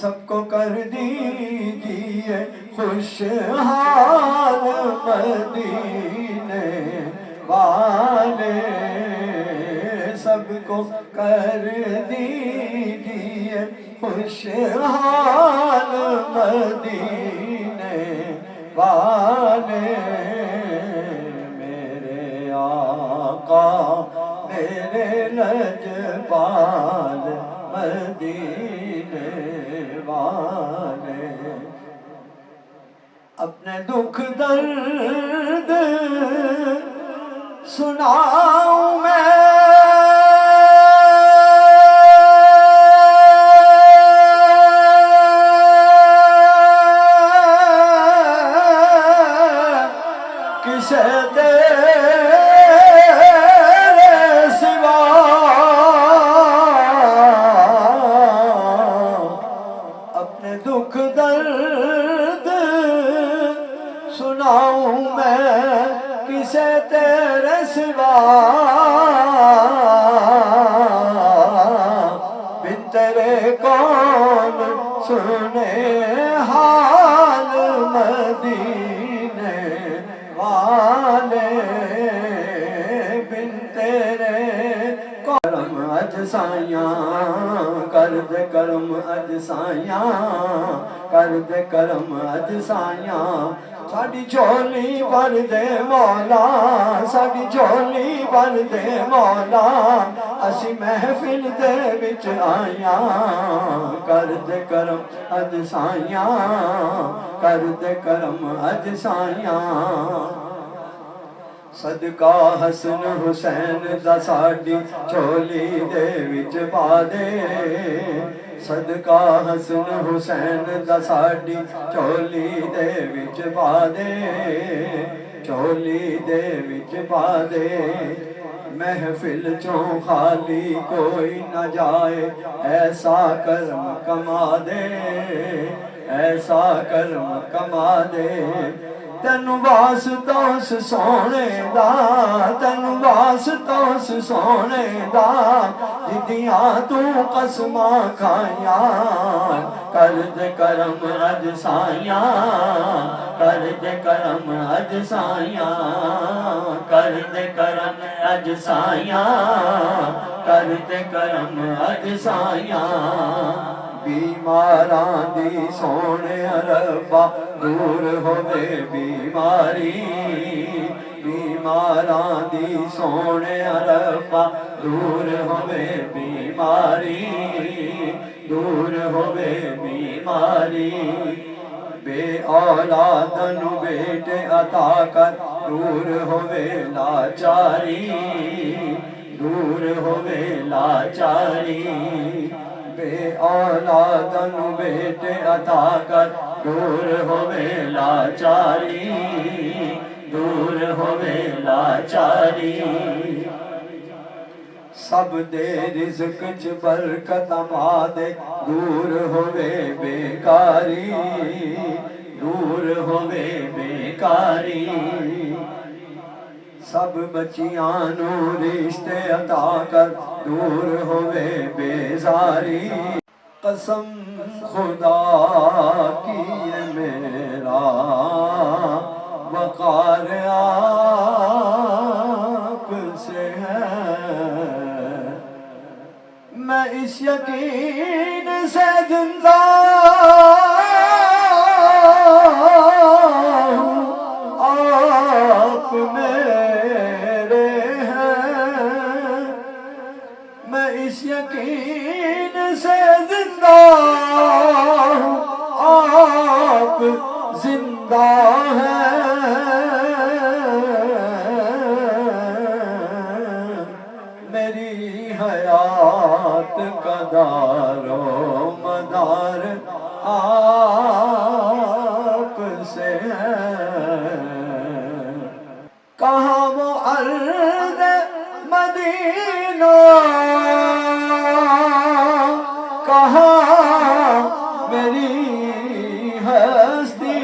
سب کو کر دیجئے خوشحال مدینے والے، سب کو کر دیجئے خوشحال مدینے والے، میرے آقا میرے لجپال مدینے والے، اپنے دکھ درد سناؤں میں کسے تیرے سوا، اپنے دکھ درد سناؤں میں کسے تیرے سوا، بن تیرے کون سنے حال مدینے والے، بن تیرے کرم اج سائیاں کر دے کرم اج سائیاں، کر دے کرم اج سائیاں، ساڈی جھولی بھر دے مولا، ساڈی جھولی بھر دے مولا، اسی محفل دے وچ آیاں، کر دے کرم اج سائیاں، کر دے کرم اج سائیاں، صدقہ حسن حسین دا ساڈی جھولی دے وچ پا دے، صدقہ حسن حسین دا ساڈی جھولی دے وچ پا دے، جھولی دے وچ پا دے، محفل چوں خالی کوئی نہ جائے، ایسا کرم کما دے، ایسا کرم کما دے، تینوں واسطہ اس سونے دا، تینوں واسطہ اس سونے دا، جدیاں تو قسماں کھائیاں، کر دے کرم اج سائیاں، کر دے کرم اج سائیاں، کر دے کرم اج سائیاں، کر دے کرم اج سائیاں، بیماراں دی سونے ربا دور ہوے بیماری، بیماراں دی سونے ربا دور ہوے بیماری، دور ہوے بیماری، بے اولاد نو بیٹے عطا کر، دور ہوے لاچاری، دور ہوے لاچاری، بے اولاد نو بیٹے عطا کر، دور ہوے لاچاری، دور ہوے لاچاری، سب دے رزق چ برکت پا دے، دور ہوے بیکاری، دور ہوے بیکاری، سب بچیاں نو رشتے عطا کر، دور ہوے بیزاری، قسم خدا کی ہے میرا وقار آپ سے ہے، میں اس یقین سے زندہ ہوں، آپ میرے ہیں، میں اس یقین سے زندہ ہوں، آپ زندہ ہیں، میری حیات کا دار و مدار آپ سے ہے، کہاں وہ ارض مدینہ، کہاں میری ہستی،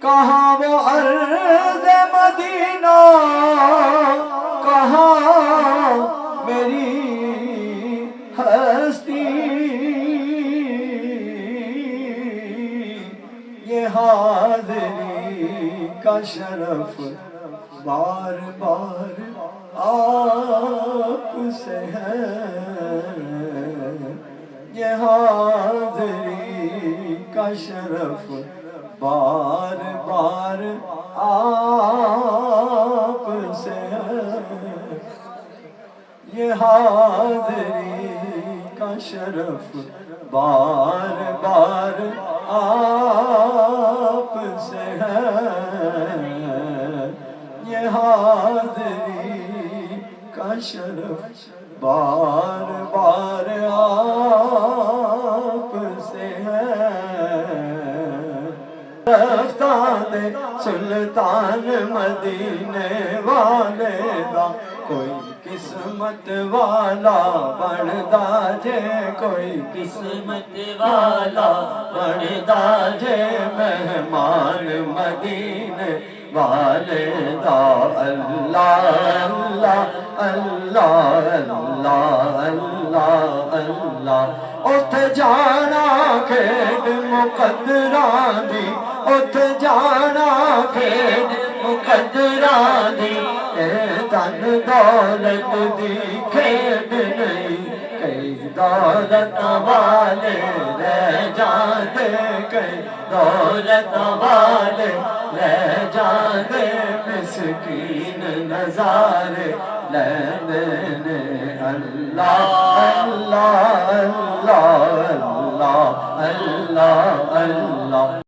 کہاں وہ ارض مدینہ، کہاں میری ہستی، کا شرف بار بار آپ سے ہے، یہ حاضری کا شرف بار بار آپ سے ہے، یہ حاضری کا شرف بار بار آپ سے ہے، یہ حاضری کا شرف بار بار آپ سے ہے۔ رفتان سلطان مدینے والے دا کوئی قسمت والا بندا جے، کوئی قسمت والا بندا جے، مہمان مدینے والے دا۔ اللہ اللہ اللہ اللہ اللہ، اُتھ جانا کھیڈ مقدراں دی، اُتھ جانا کھیڈ مقدراں دی، اے تن دولت دی کھیڈ نہیں، کئی دولت والے رہ جاندے، کئی دولت والے رہ جاندے، مسکین نظارے لیندے نے۔ اللہ اللہ اللہ اللہ اللہ اللہ۔